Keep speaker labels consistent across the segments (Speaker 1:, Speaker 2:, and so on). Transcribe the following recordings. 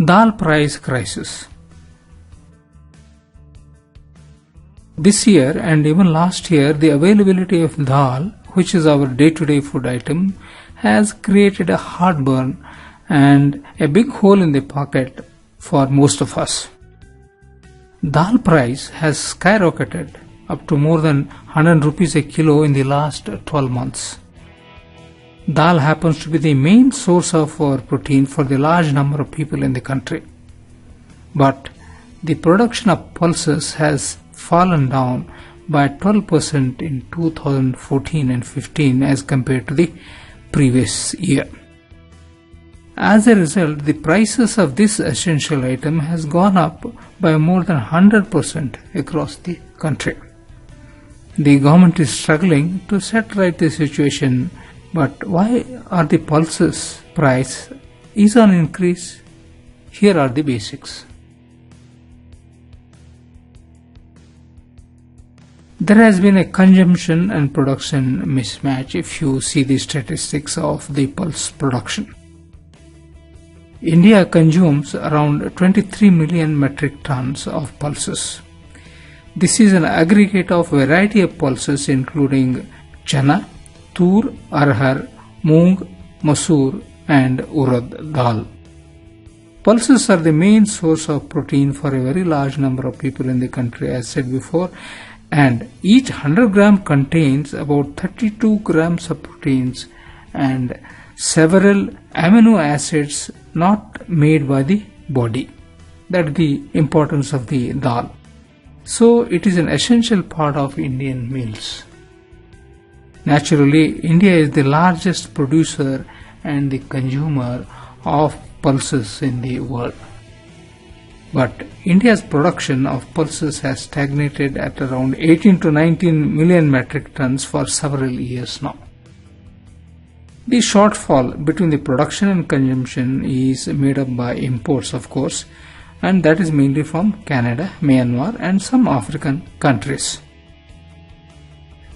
Speaker 1: Dal price crisis. This year and even last year, the availability of dal, which is our day-to-day food item, has created a heartburn and a big hole in the pocket for most of us. Dal price has skyrocketed up to more than 100 rupees a kilo in the last 12 months. Dal happens to be the main source of protein for the large number of people in the country. But the production of pulses has fallen down by 12% in 2014 and 15 as compared to the previous year. As a result, the prices of this essential item has gone up by more than 100% across the country. The government is struggling to set right the situation, but why are the pulses price is on increase? Here are the basics. There has been a consumption and production mismatch if you see the statistics of the pulse production. India consumes around 23 million metric tons of pulses. This is an aggregate of variety of pulses including chana, tur, arhar, moong, masoor and urad dal. Pulses are the main source of protein for a very large number of people in the country, as said before, and each 100 gram contains about 32 grams of proteins and several amino acids not made by the body. That's the importance of the dal. So it is an essential part of Indian meals. Naturally, India is the largest producer and the consumer of pulses in the world. But India's production of pulses has stagnated at around 18 to 19 million metric tons for several years now. The shortfall between the production and consumption is made up by imports, of course, and that is mainly from Canada, Myanmar and some African countries.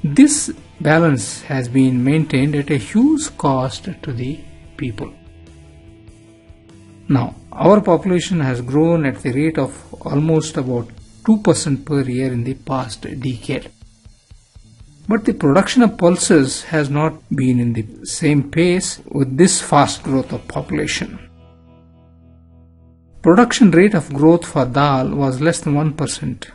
Speaker 1: This balance has been maintained at a huge cost to the people. Now, our population has grown at the rate of almost about 2% per year in the past decade. But the production of pulses has not been in the same pace with this fast growth of population. Production rate of growth for dal was less than 1%.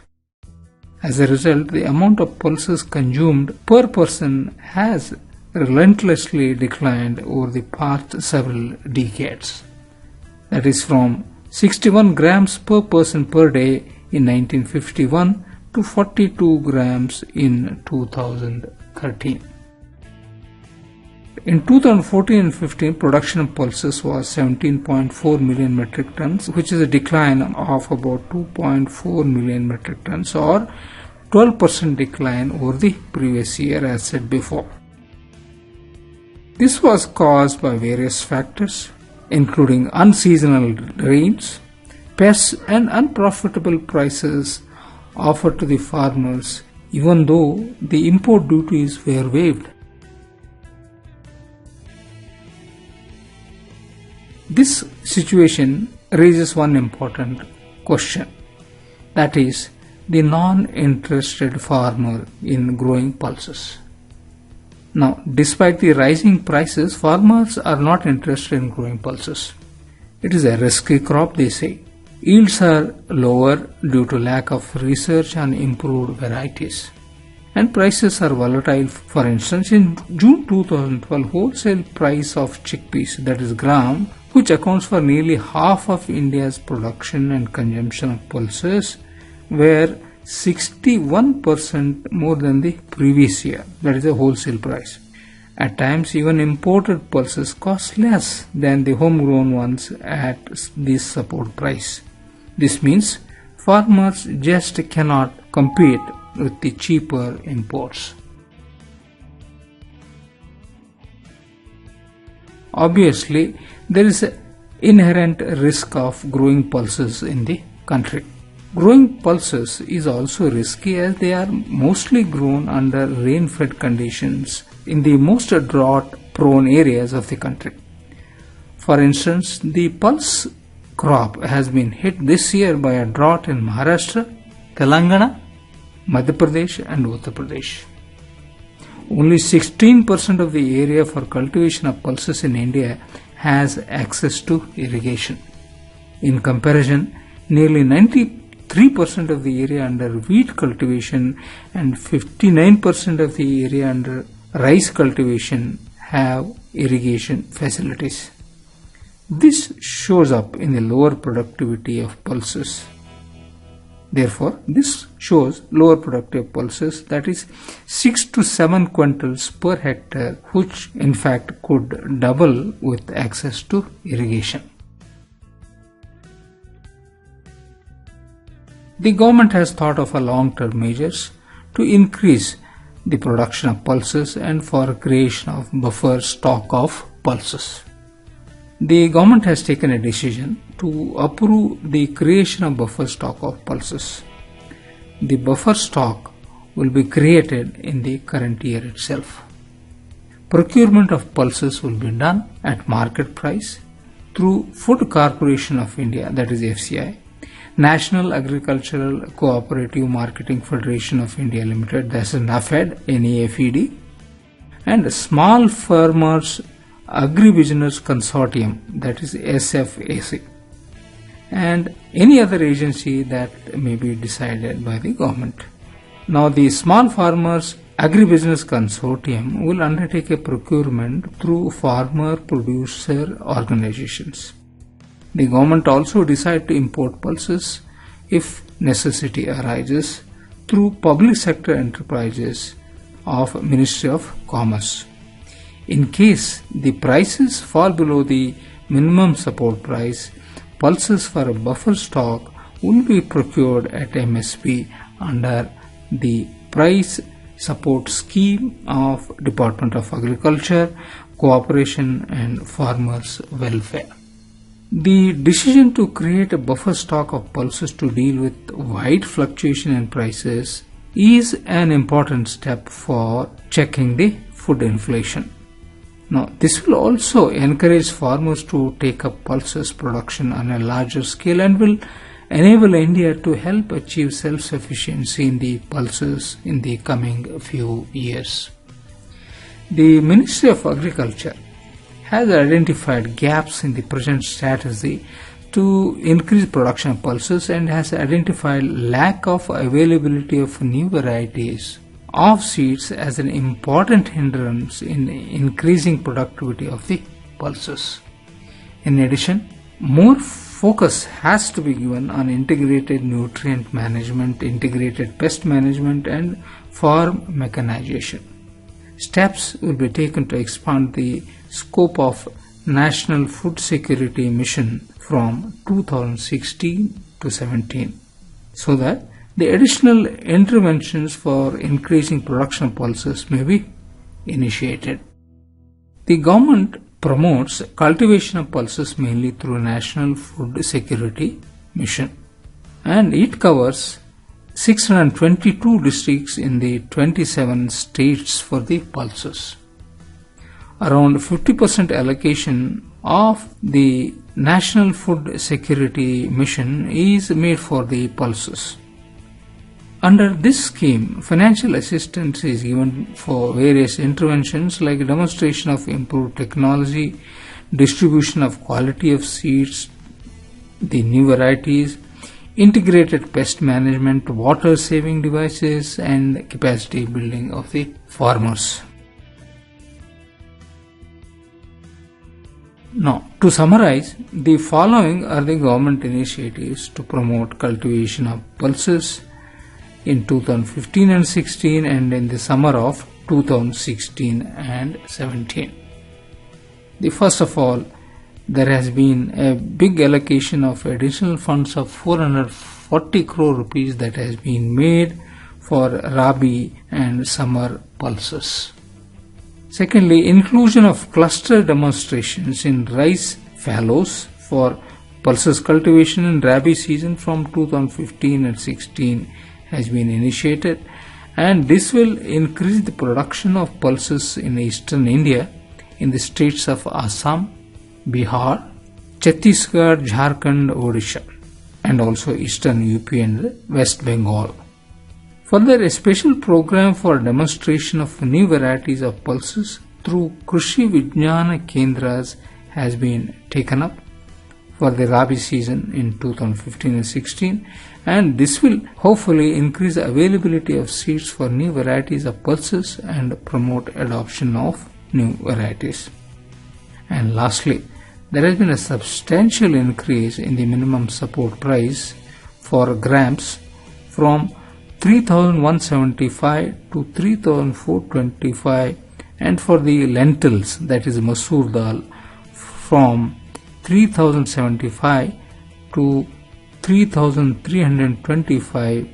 Speaker 1: As a result, the amount of pulses consumed per person has relentlessly declined over the past several decades. That is from 61 grams per person per day in 1951 to 42 grams in 2013. In 2014 and 15, production of pulses was 17.4 million metric tons, which is a decline of about 2.4 million metric tons or 12% decline over the previous year, as said before. This was caused by various factors, including unseasonal rains, pests and unprofitable prices offered to the farmers even though the import duties were waived. This situation raises one important question, that is the non-interested farmer in growing pulses. Now, despite the rising prices, farmers are not interested in growing pulses. It is a risky crop, they say. Yields are lower due to lack of research on improved varieties. And prices are volatile. For instance, in June 2012, wholesale price of chickpeas, that is gram, which accounts for nearly half of India's production and consumption of pulses, were 61% more than the previous year. That is the wholesale price. At times, even imported pulses cost less than the homegrown ones at this support price. This means farmers just cannot compete with the cheaper imports. Obviously, there is an inherent risk of growing pulses in the country. Growing pulses is also risky as they are mostly grown under rain-fed conditions in the most drought-prone areas of the country. For instance, the pulse crop has been hit this year by a drought in Maharashtra, Telangana, Madhya Pradesh and Uttar Pradesh. Only 16% of the area for cultivation of pulses in India has access to irrigation. In comparison, nearly 93% of the area under wheat cultivation and 59% of the area under rice cultivation have irrigation facilities. This shows up in the lower productivity of pulses. Therefore, this shows lower productive pulses, that is 6 to 7 quintals per hectare, which in fact could double with access to irrigation. The government has thought of long-term measures to increase the production of pulses and for creation of buffer stock of pulses. The government has taken a decision to approve the creation of buffer stock of pulses. The buffer stock will be created in the current year itself. Procurement of pulses will be done at market price through Food Corporation of India, that is FCI, National Agricultural Cooperative Marketing Federation of India Limited, that is NAFED, NAFED, and Small Farmers Agribusiness Consortium, that is SFAC, and any other agency that may be decided by the government. Now, the Small Farmers Agribusiness Consortium will undertake a procurement through farmer producer organizations. The government also decide to import pulses if necessity arises through public sector enterprises of Ministry of Commerce. In case the prices fall below the minimum support price, pulses for a buffer stock will be procured at MSP under the price support scheme of Department of Agriculture, Cooperation and Farmers Welfare. The decision to create a buffer stock of pulses to deal with wide fluctuation in prices is an important step for checking the food inflation. Now, this will also encourage farmers to take up pulses production on a larger scale and will enable India to help achieve self-sufficiency in the pulses in the coming few years. The Ministry of Agriculture has identified gaps in the present strategy to increase production of pulses and has identified lack of availability of new varieties of seeds as an important hindrance in increasing productivity of the pulses. In addition, more focus has to be given on integrated nutrient management, integrated pest management and farm mechanization. Steps will be taken to expand the scope of National Food Security Mission from 2016 to 17 so that the additional interventions for increasing production of pulses may be initiated. The government promotes cultivation of pulses mainly through National Food Security Mission, and it covers 622 districts in the 27 states for the pulses. Around 50% allocation of the National Food Security Mission is made for the pulses. Under this scheme, financial assistance is given for various interventions like demonstration of improved technology, distribution of quality of seeds, the new varieties, integrated pest management, water saving devices and capacity building of the farmers. Now, to summarize, the following are the government initiatives to promote cultivation of pulses in 2015 and 16 and in the summer of 2016 and 17. First of all, there has been a big allocation of additional funds of 440 crore rupees that has been made for Rabi and summer pulses. Secondly, inclusion of cluster demonstrations in rice fallows for pulses cultivation in Rabi season from 2015 and 16 has been initiated, and this will increase the production of pulses in eastern India in the states of Assam, Bihar, Chhattisgarh, Jharkhand, Odisha, and also eastern UP and West Bengal. Further, a special program for demonstration of new varieties of pulses through Krishi Vijnana Kendras has been taken up for the Rabi season in 2015 and 16, and this will hopefully increase the availability of seeds for new varieties of pulses and promote adoption of new varieties. And lastly, there has been a substantial increase in the minimum support price for grams from 3,175 to 3,425, and for the lentils, that is masoor dal, from 3,075 to 3,325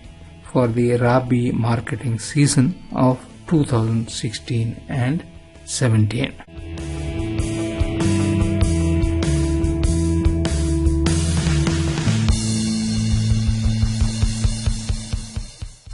Speaker 1: for the Rabi marketing season of 2016 and 17.